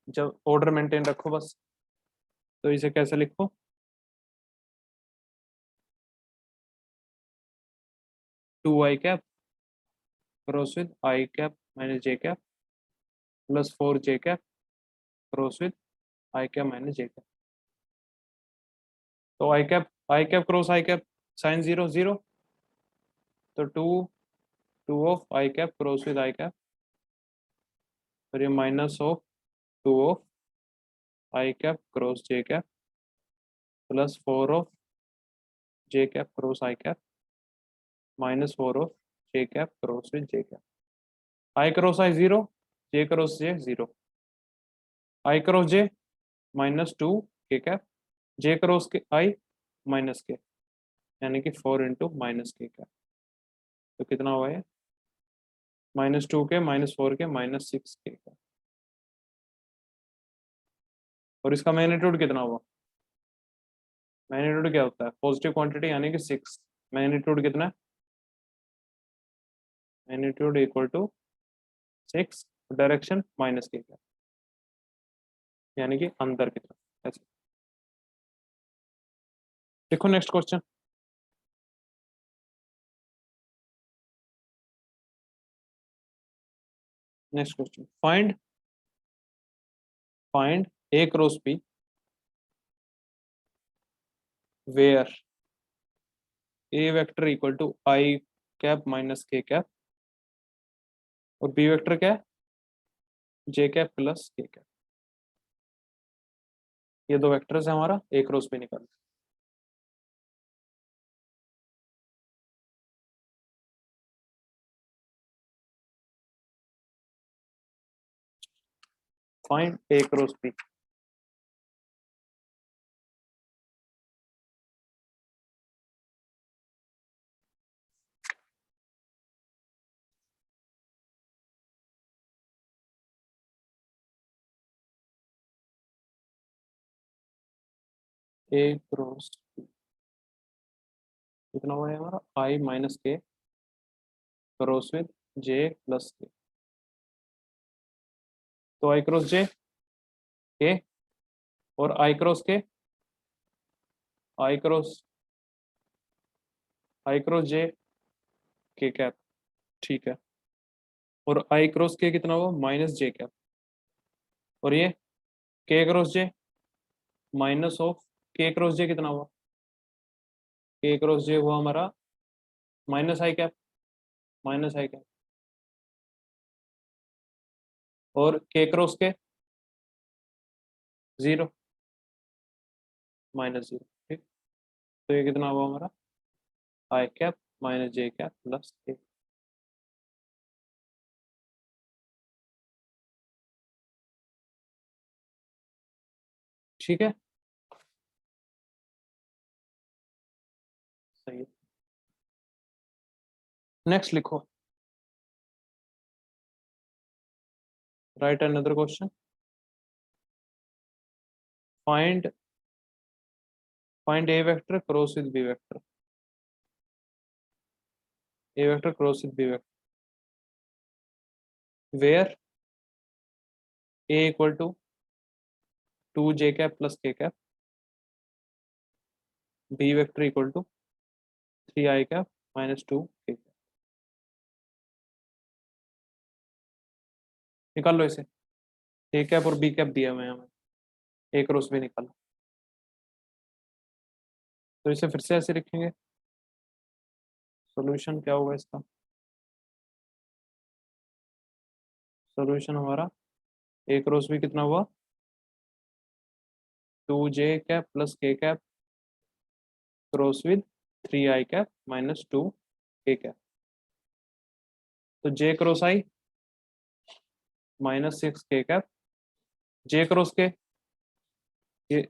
जब ऑर्डर मेंटेन रखो बस। तो इसे कैसे लिखो, 2i cap cross with I cap minus J cap plus 4j cap cross with I cap minus J cap. तो i cap cross i cap sine zero zero, तो two two of I cap cross with I cap, और ये minus of two of I cap cross j cap plus 4 of J cap cross i cap minus 4 of J cap cross with J cap. I cross I zero, J cross J zero, I cross J minus 2 K cap, J cross के आई minus के, यानी कि 4 × -k cap. तो कितना हुआ है, -2 के -4 के -6 के कैप। और इसका मैग्नीट्यूड कितना हुआ, मैग्नीट्यूड क्या होता है, पॉजिटिव क्वांटिटी यानी कि 6, मैग्नीट्यूड कितना है, magnitude equal to 6, direction -k cap, यानी कि अंदर की तरफ ऐसे। देखो next question, next question, find A cross B where A vector equal to i cap minus के कैप, और बी वेक्टर क्या है, जे कैप प्लस के कैप। ये दो वेक्टर्स है हमारा, ए क्रॉस बी निकाल। Find A cross B, A cross B कितना हुआ है हमारा, i minus k cross with J plus के, तो आई क्रॉस जे के, और आई क्रॉस जे के कैप, ठीक है, और आई क्रॉस के कितना हुआ -j कैप, और ये के क्रॉस जे माइनस ऑफ के क्रॉस जे कितना हुआ, के क्रॉस जे हुआ हमारा minus I cap, minus I cap, और के क्रॉस के 0, माइनस 0। ठीक, तो ये कितना हुआ हमारा, I cap minus J cap plus K. ठीक है, सही है। नेक्स्ट लिखो, write another question, find A vector cross with B vector, A vector cross with B vector where A equal to 2 J cap plus के cap, B vector equal to 3 I cap minus 2 K cap. निकाल लो इसे, A cap और B cap दिया हुआ है हमें, ए cross भी निकालो। तो इसे फिर से ऐसे लिखेंगे, सॉल्यूशन क्या होगा इसका, सॉल्यूशन हमारा ए क्रॉस भी कितना हुआ, 2 जे कैप प्लस के cap cross with 3 I cap minus 2 K cap. तो जे क्रॉस आई माइनस 6 के कैप, जे क्रॉस के ये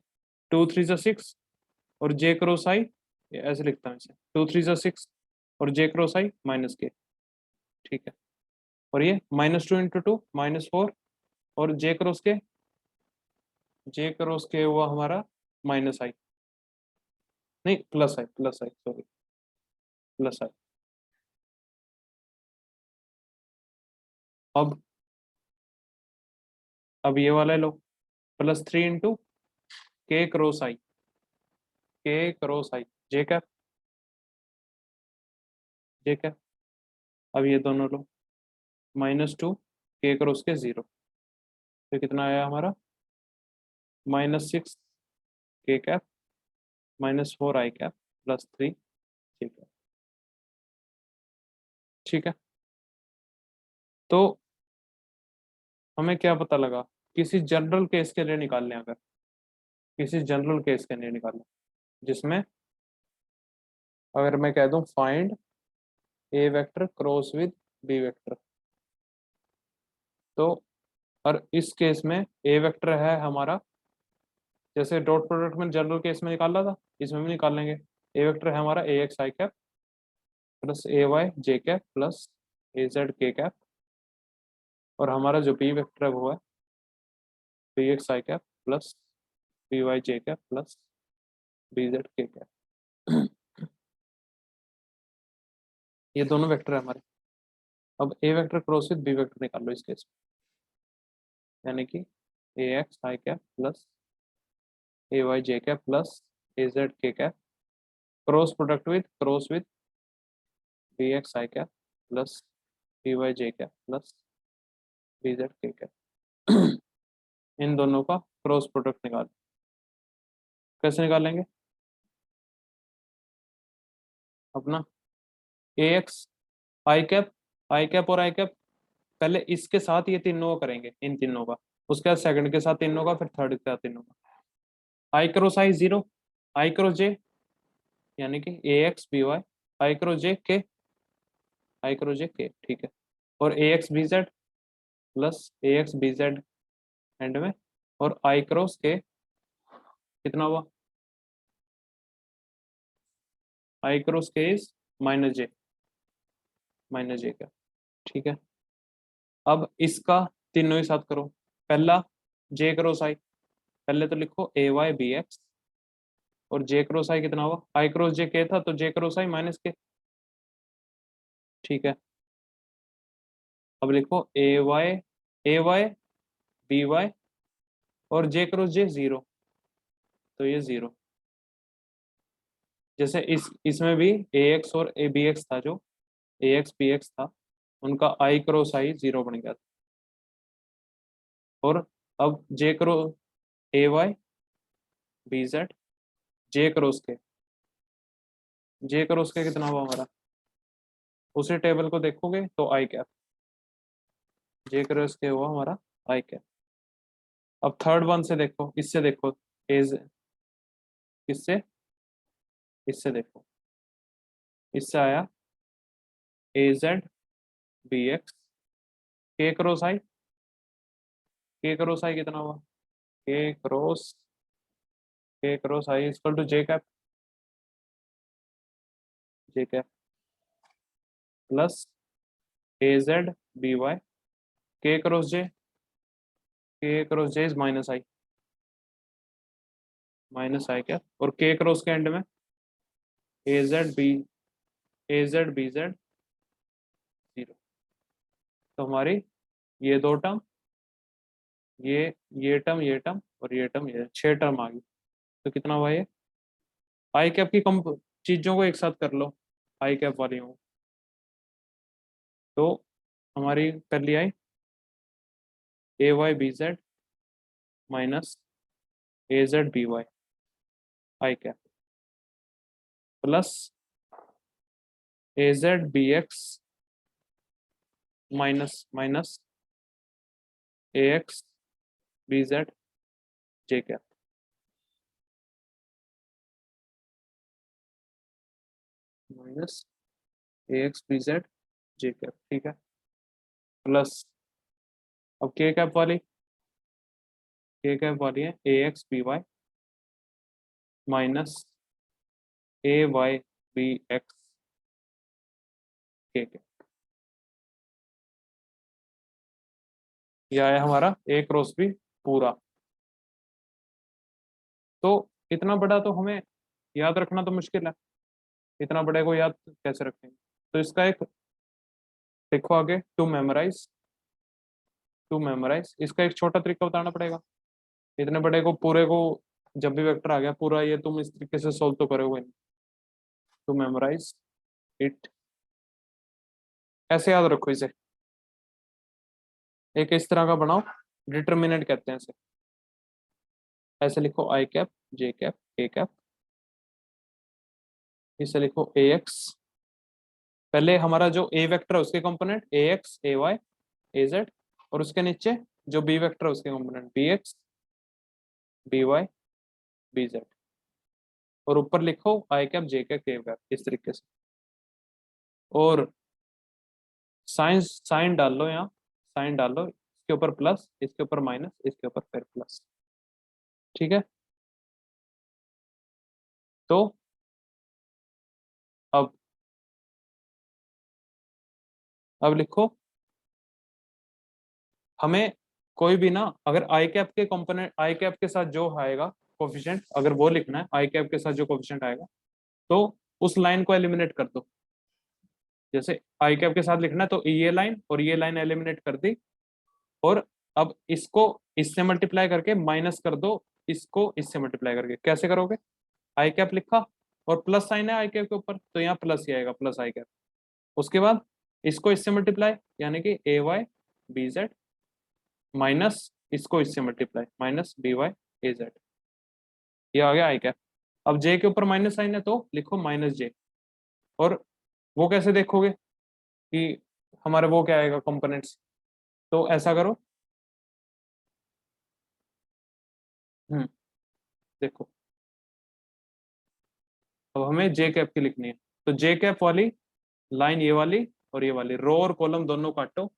2 3 जा 6, और जे क्रॉस आई ऐसे लिखता हूँ इसे, 2 3 जा 6 और जे क्रॉस आई माइनस के। ठीक है, और ये माइनस 2 इंटू 2 माइनस 4, और जे क्रॉस के हुआ हमारा माइनस आई, नहीं प्लस आई सॉरी, प्लस आई। अब ये वाला लो, प्लस 3 इंटू के cross I, K cross I J cap, J cap. अब ये दोनों लो, माइनस 2 के क्रॉस के 0, तो कितना आया हमारा, माइनस 6 के कैप माइनस 4 आई कैप प्लस 3 जे कैप। ठीक है, तो हमें क्या पता लगा, किसी जनरल केस के लिए निकाल लें, अगर किसी जनरल केस के लिए निकालें जिसमें अगर मैं कह दूं find A vector cross with B vector, तो और इस केस में ए वेक्टर है हमारा, जैसे डॉट प्रोडक्ट में जनरल केस में निकाला था, इसमें भी निकाल लेंगे। ए वेक्टर है हमारा A X I cap plus A Y J cap plus A Z के कैप, और हमारा जो बी वेक्टर है वो है बी एक्स आई कैप प्लस बी वाई जे कैप प्लस बी जेड के कैप। ये दोनों वेक्टर है हमारे। अब A vector cross with B vector निकाल लो इस केस में, यानी कि A X I cap plus A Y J cap plus A Z के cap, cross with b x I cap plus B Y J cap plus B Z के cap. इन दोनों का क्रॉस प्रोडक्ट निकाल, कैसे निकालेंगे, अपना ए एक्स आई cap और आई कैप, पहले इसके साथ ये तीनों का करेंगे, इन तीनों का, उसके बाद सेकंड के साथ तीनों का, फिर थर्ड के साथ तीनों का। आई क्रॉस आई 0, आई क्रॉस जे यानी कि A X B Y, I cross J K, I cross J K. ठीक है, और A X B Z plus A X B Z end में, और आई क्रॉस के कितना हुआ, I cross K is minus J का। ठीक है, अब इसका तीनों ही साथ करो, पहला जे क्रॉस आई, पहले तो लिखो ए वाई बी एक्स, और जे क्रॉस आई कितना हुआ, आई क्रॉस जे के था तो जे क्रॉस आई माइनस के। ठीक है, अब लिखो ए वाई बी वाई और जे क्रॉस जे 0, तो ये 0। जैसे इसमें भी ए एक्स और ए बी एक्स था, जो ए एक्स बी एक्स था उनका आई क्रॉस आई 0 बन गया था। और अब J cross A Y B Z J cross K, J cross K कितना हुआ हमारा, उसी टेबल को देखोगे तो आई कैप, जे क्रॉस के हुआ हमारा आई कैप। अब थर्ड वन से देखो, इससे देखो, एज किससे, इससे देखो, इससे आया A Z B X, K cross I, K cross I कितना हुआ, K cross I equal to J cap, J cap plus A Z B Y, K cross J is minus I cap, और K cross K end में A Z B, A Z B Z zero. तो हमारी ये दो term, ये term और ये term, ये 6 टर्म आ गई। तो कितना हुआ ये, आई कैप की कम चीजों को एक साथ कर लो, आई कैप वाली हो, तो हमारी पहली I A Y B Z minus A Z B Y I cap plus A Z B X minus minus A X B Z J cap, minus A X B Z J cap, ठीक है, plus अब K cap वाली है A X B Y minus A Y B X K cap. यह है हमारा A cross B पूरा। तो इतना बड़ा तो हमें याद रखना तो मुश्किल है, इतना बड़े को याद कैसे रखेंगे। तो इसका एक देखो आगे, टू मेमोराइज इसका एक छोटा तरीका बताना पड़ेगा। इतने बड़े को पूरे को, जब भी वेक्टर आ गया पूरा, ये तुम इस तरीके से सोल्व तो करोगे नहीं। टू मेमोराइज इट, ऐसे याद रखो इसे, एक इस तरह का बनाओ, डिटर्मिनेंट कहते हैं इसे। ऐसे लिखो i cap J cap k cap, इसे लिखो ए एक्स, पहले हमारा जो ए वेक्टर है उसके component a x A y a z, और उसके नीचे जो बी वेक्टर है उसके component b x B y B z, और ऊपर लिखो i cap J cap k cap, इस तरीके से। और साइन डाल लो, यहाँ साइन डाल लो, इसके ऊपर प्लस, इसके ऊपर माइनस, इसके ऊपर फिर प्लस, ठीक है। तो अब लिखो, हमें कोई भी ना, अगर आई कैप के कंपोनेंट, आई कैप के साथ जो आएगा कोफिशिएंट, अगर वो लिखना है, आई कैप के साथ जो कोफिशिएंट आएगा, तो उस लाइन को एलिमिनेट कर दो। जैसे आई कैप के साथ लिखना है तो ये लाइन और ये लाइन एलिमिनेट कर दी, और अब इसको इससे मल्टीप्लाई करके माइनस कर दो, इसको इससे मल्टीप्लाई करके। कैसे करोगे, आई कैप लिखा और प्लस साइन है आई कैप के ऊपर, तो यहाँ प्लस ही आएगा, प्लस आई कैप। उसके बाद इसको इससे मल्टीप्लाई, यानी कि ए वाई बी जेड माइनस इसको इससे multiply, minus B Y a Z, ये आ गया आई कैप। अब जे के ऊपर माइनस साइन है तो लिखो माइनस जे, और वो कैसे देखोगे कि हमारे वो क्या आएगा कंपोनेंट्स। तो ऐसा करो, देखो, अब हमें जे कैप की लिखनी है, तो जे कैप वाली लाइन ये वाली और ये वाली, रो और कॉलम दोनों काटो,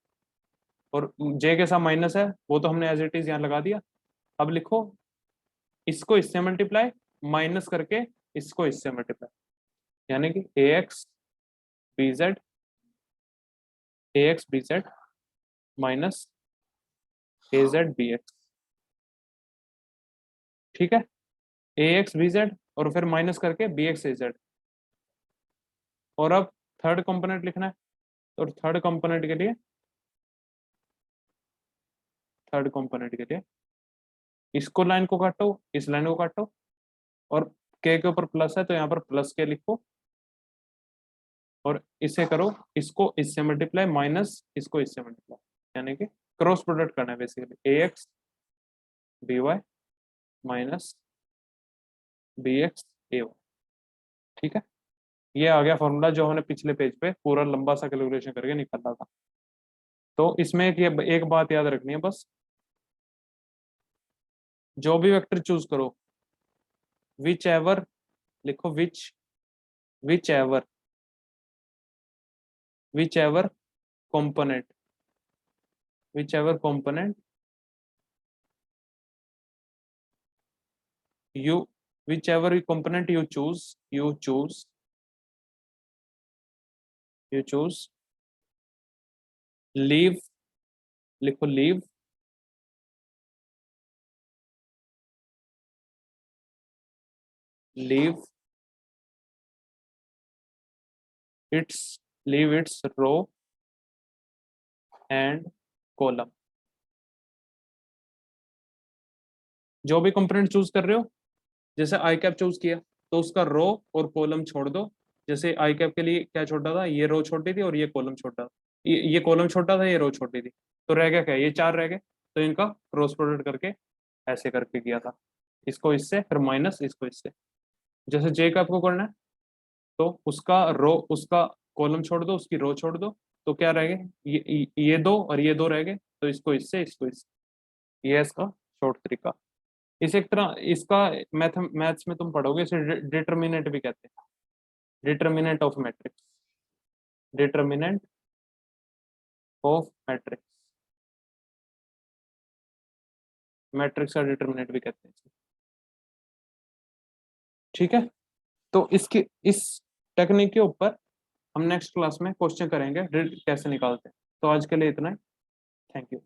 और जे के साथ माइनस है वो तो हमने एज इट इज यहाँ लगा दिया। अब लिखो इसको इससे मल्टीप्लाई, माइनस करके इसको इससे मल्टीप्लाई, यानी कि A X B Z minus A Z B x, ठीक है, ए एक्स बी जेड और फिर माइनस करके बी एक्स ए जेड। और अब थर्ड कंपोनेंट लिखना है, और थर्ड कंपोनेंट के लिए इसको लाइन को काटो, इस लाइन को काटो, और के ऊपर प्लस है तो यहाँ पर प्लस के लिखो, और इसे करो, इसको इससे मल्टीप्लाई माइनस इसको इससे मल्टीप्लाई, यानी कि क्रॉस प्रोडक्ट करना है basically, A X B Y minus B X A Y, ठीक है। ये आ गया फॉर्मूला जो हमने पिछले पेज पे पूरा लंबा सा कैलकुलेशन करके निकाला था। तो इसमें एक बात याद रखनी है बस, जो भी वेक्टर चूज करो, विच एवर लिखो, which ever component whichever component you whichever component you choose leave, लिखो leave its row and column। जो भी कंपोनेंट चूज कर रहे हो, जैसे आई कैप चूज किया तो उसका रो और कॉलम छोड़ दो। जैसे आई कैप के लिए क्या छोटा था, ये रो छोटी थी और ये कॉलम छोटा था, ये कॉलम छोटा था, ये रो छोटी थी, तो रह गया क्या, ये चार रह गए। तो इनका क्रॉस प्रोडक्ट करके ऐसे करके किया था, इसको इससे फिर माइनस इसको इससे। जैसे जे कैप को करना है तो उसका रो, उसका कॉलम छोड़ दो, उसकी रो छोड़ दो, तो क्या रह गए, ये दो और ये दो रह गए, तो इसको इससे। ये है इसका शॉर्ट तरीका। इस एक तरह इसका मैथ्स में तुम पढ़ोगे, इसे डिटर्मिनेंट भी कहते हैं, determinant of matrix, determinant of matrix, matrix का डिटर्मिनेंट भी कहते हैं। ठीक है, तो इसकी इस टेक्निक के ऊपर हम नेक्स्ट क्लास में क्वेश्चन करेंगे कैसे निकालते हैं। तो आज के लिए इतना ही, थैंक यू।